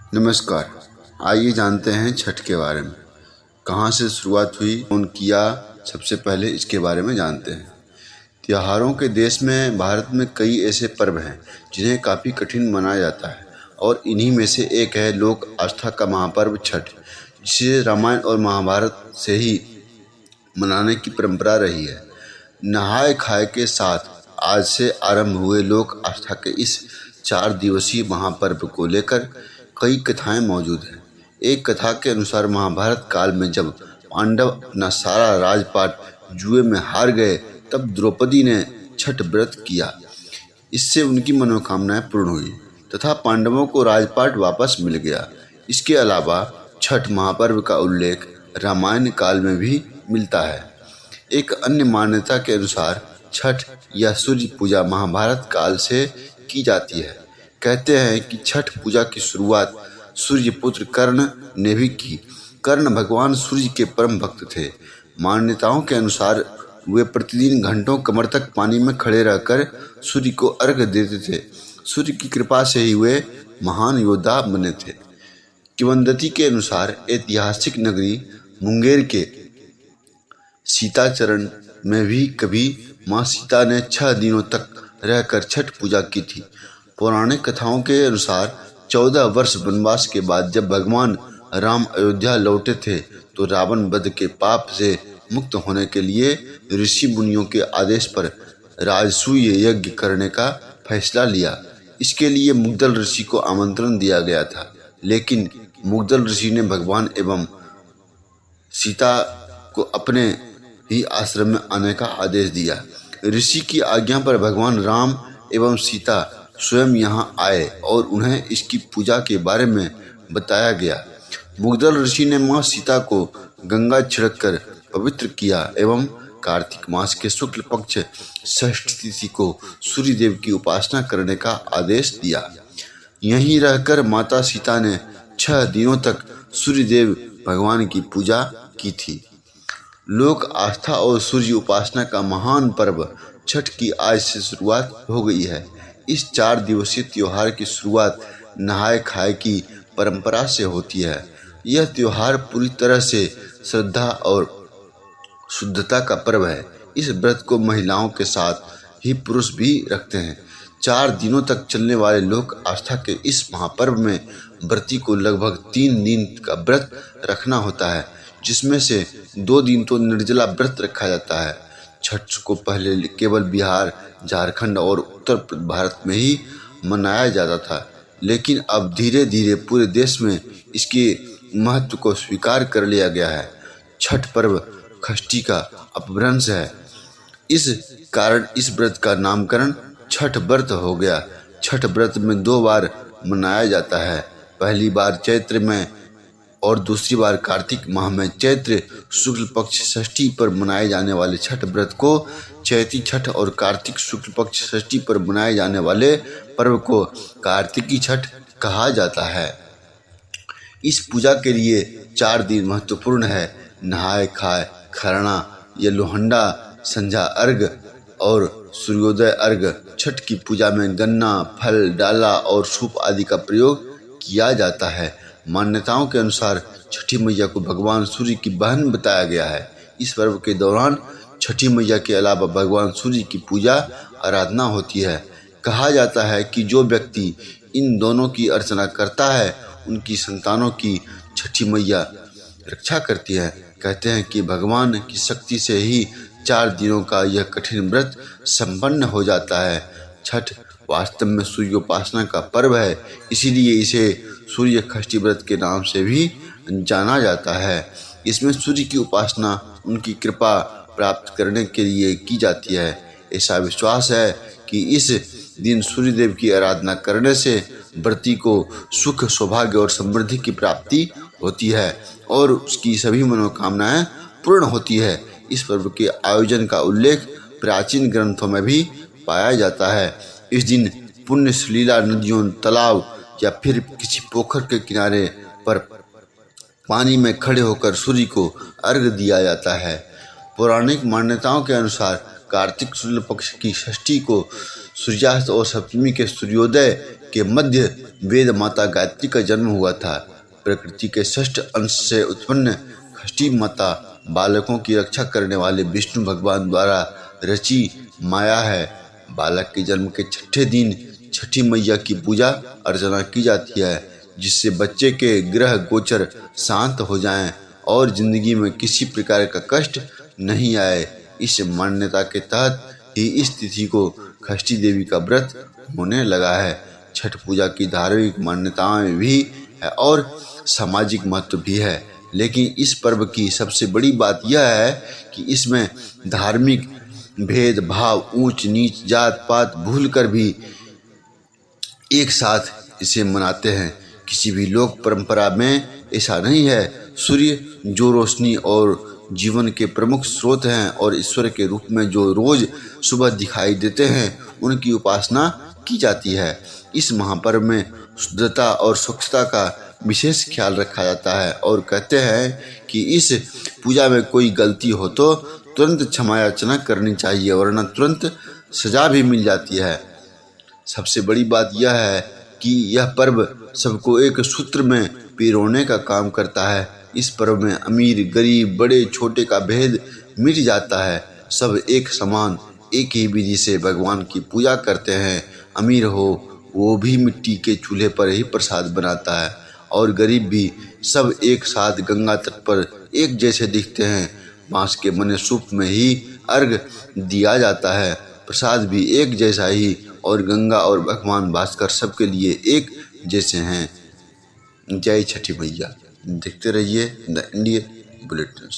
नमस्कार। आइए जानते हैं छठ के बारे में। कहाँ से शुरुआत हुई, कौन किया, सबसे पहले इसके बारे में जानते हैं। त्योहारों के देश में भारत में कई ऐसे पर्व हैं जिन्हें काफ़ी कठिन माना जाता है और इन्हीं में से एक है लोक आस्था का महापर्व छठ, जिसे रामायण और महाभारत से ही मनाने की परंपरा रही है। नहाय खाए के साथ आज से आरंभ हुए लोक आस्था के इस 4 दिवसीय महापर्व को लेकर कई कथाएं मौजूद हैं। एक कथा के अनुसार महाभारत काल में जब पांडव अपना सारा राजपाट जुए में हार गए, तब द्रौपदी ने छठ व्रत किया। इससे उनकी मनोकामनाएं पूर्ण हुई तथा पांडवों को राजपाट वापस मिल गया। इसके अलावा छठ महापर्व का उल्लेख रामायण काल में भी मिलता है। एक अन्य मान्यता के अनुसार छठ या सूर्य पूजा महाभारत काल से की जाती है। कहते हैं कि छठ पूजा की शुरुआत सूर्य पुत्र कर्ण ने भी की। कर्ण भगवान सूर्य के परम भक्त थे। मान्यताओं के अनुसार वे प्रतिदिन घंटों कमर तक पानी में खड़े रहकर सूर्य को अर्घ्य देते थे। सूर्य की कृपा से ही वे महान योद्धा बने थे। किंवदंती के अनुसार ऐतिहासिक नगरी मुंगेर के सीताचरण में भी कभी माँ सीता ने 6 दिनों तक रहकर छठ पूजा की थी। पौराणिक कथाओं के अनुसार 14 वर्ष वनवास के बाद जब भगवान राम अयोध्या लौटे थे, तो रावण वध के पाप से मुक्त होने के लिए ऋषि मुनियों के आदेश पर राजसूय यज्ञ करने का फैसला लिया। इसके लिए मुग्दल ऋषि को आमंत्रण दिया गया था, लेकिन मुग्दल ऋषि ने भगवान एवं सीता को अपने ही आश्रम में आने का आदेश दिया। ऋषि की आज्ञा पर भगवान राम एवं सीता स्वयं यहाँ आए और उन्हें इसकी पूजा के बारे में बताया गया। मुग्दल ऋषि ने माँ सीता को गंगा छिड़क कर पवित्र किया एवं कार्तिक मास के शुक्ल पक्ष षष्ठी तिथि को सूर्य देव की उपासना करने का आदेश दिया। यहीं रहकर माता सीता ने 6 दिनों तक सूर्य देव भगवान की पूजा की थी। लोक आस्था और सूर्य उपासना का महान पर्व छठ की आज से शुरुआत हो गई है। इस 4 दिवसीय त्योहार की शुरुआत नहाय खाए की परंपरा से होती है। यह त्योहार पूरी तरह से श्रद्धा और शुद्धता का पर्व है। इस व्रत को महिलाओं के साथ ही पुरुष भी रखते हैं। 4 दिनों तक चलने वाले लोक आस्था के इस महापर्व में व्रती को लगभग 3 दिन का व्रत रखना होता है, जिसमें से 2 दिन तो निर्जला व्रत रखा जाता है। छठ को पहले केवल बिहार, झारखंड और उत्तर भारत में ही मनाया जाता था, लेकिन अब धीरे धीरे पूरे देश में इसके महत्व को स्वीकार कर लिया गया है। छठ पर्व षष्ठी का अपभ्रंश है। इस कारण इस व्रत का नामकरण छठ व्रत हो गया। छठ व्रत में 2 बार मनाया जाता है। पहली बार चैत्र में और दूसरी बार कार्तिक माह में चैत्र शुक्ल पक्ष षष्ठी पर मनाए जाने वाले छठ व्रत को चैती छठ और कार्तिक शुक्ल पक्ष षष्ठी पर मनाए जाने वाले पर्व को कार्तिकी छठ कहा जाता है। इस पूजा के लिए 4 दिन महत्वपूर्ण है। नहाय खाए, खरना या लोहंडा, संझा अर्घ और सूर्योदय अर्घ। छठ की पूजा में गन्ना, फल, डाला और सूप आदि का प्रयोग किया जाता है। मान्यताओं के अनुसार छठी मैया को भगवान सूर्य की बहन बताया गया है। इस पर्व के दौरान छठी मैया के अलावा भगवान सूर्य की पूजा आराधना होती है। कहा जाता है कि जो व्यक्ति इन दोनों की अर्चना करता है, उनकी संतानों की छठी मैया रक्षा करती है। कहते हैं कि भगवान की शक्ति से ही 4 दिनों का यह कठिन व्रत संपन्न हो जाता है। छठ वास्तव में सूर्योपासना का पर्व है, इसीलिए इसे सूर्य षष्ठी व्रत के नाम से भी जाना जाता है। इसमें सूर्य की उपासना उनकी कृपा प्राप्त करने के लिए की जाती है। ऐसा विश्वास है कि इस दिन सूर्य देव की आराधना करने से व्रती को सुख, सौभाग्य और समृद्धि की प्राप्ति होती है और उसकी सभी मनोकामनाएं पूर्ण होती है। इस पर्व के आयोजन का उल्लेख प्राचीन ग्रंथों में भी पाया जाता है। इस दिन पुण्य सलीला नदियों, तालाब या फिर किसी पोखर के किनारे पर पानी में खड़े होकर सूर्य को अर्घ्य दिया जाता है। पौराणिक मान्यताओं के अनुसार कार्तिक शुक्ल पक्ष की षष्ठी को सूर्यास्त और सप्तमी के सूर्योदय के मध्य वेद माता गायत्री का जन्म हुआ था। प्रकृति के षष्ठ अंश से उत्पन्न षष्ठी माता बालकों की रक्षा करने वाले विष्णु भगवान द्वारा रची माया है। बालक के जन्म के छठे दिन छठी मैया की पूजा अर्चना की जाती है, जिससे बच्चे के ग्रह गोचर शांत हो जाएं और जिंदगी में किसी प्रकार का कष्ट नहीं आए। इस मान्यता के तहत ही इस तिथि को षष्ठी देवी का व्रत होने लगा है। छठ पूजा की धार्मिक मान्यताएं भी है और सामाजिक महत्व भी है, लेकिन इस पर्व की सबसे बड़ी बात यह है कि इसमें धार्मिक भेदभाव, ऊंच नीच, जात पात भूलकर भी एक साथ इसे मनाते हैं। किसी भी लोक परंपरा में ऐसा नहीं है। सूर्य जो रोशनी और जीवन के प्रमुख स्रोत हैं और ईश्वर के रूप में जो रोज सुबह दिखाई देते हैं, उनकी उपासना की जाती है। इस महापर्व में शुद्धता और स्वच्छता का विशेष ख्याल रखा जाता है और कहते हैं कि इस पूजा में कोई गलती हो तो तुरंत क्षमा याचना करनी चाहिए, वरना तुरंत सजा भी मिल जाती है। सबसे बड़ी बात यह है कि यह पर्व सबको एक सूत्र में पिरोने का काम करता है। इस पर्व में अमीर गरीब बड़े छोटे का भेद मिट जाता है। सब एक समान एक ही विधि से भगवान की पूजा करते हैं। अमीर हो वो भी मिट्टी के चूल्हे पर ही प्रसाद बनाता है और गरीब भी। सब एक साथ गंगा तट पर एक जैसे दिखते हैं। बांस के बने सूप में ही अर्घ दिया जाता है। प्रसाद भी एक जैसा ही और गंगा और भगवान भास्कर सबके लिए एक जैसे हैं। जय छठी मैया। देखते रहिए द इंडियन बुलेटिन।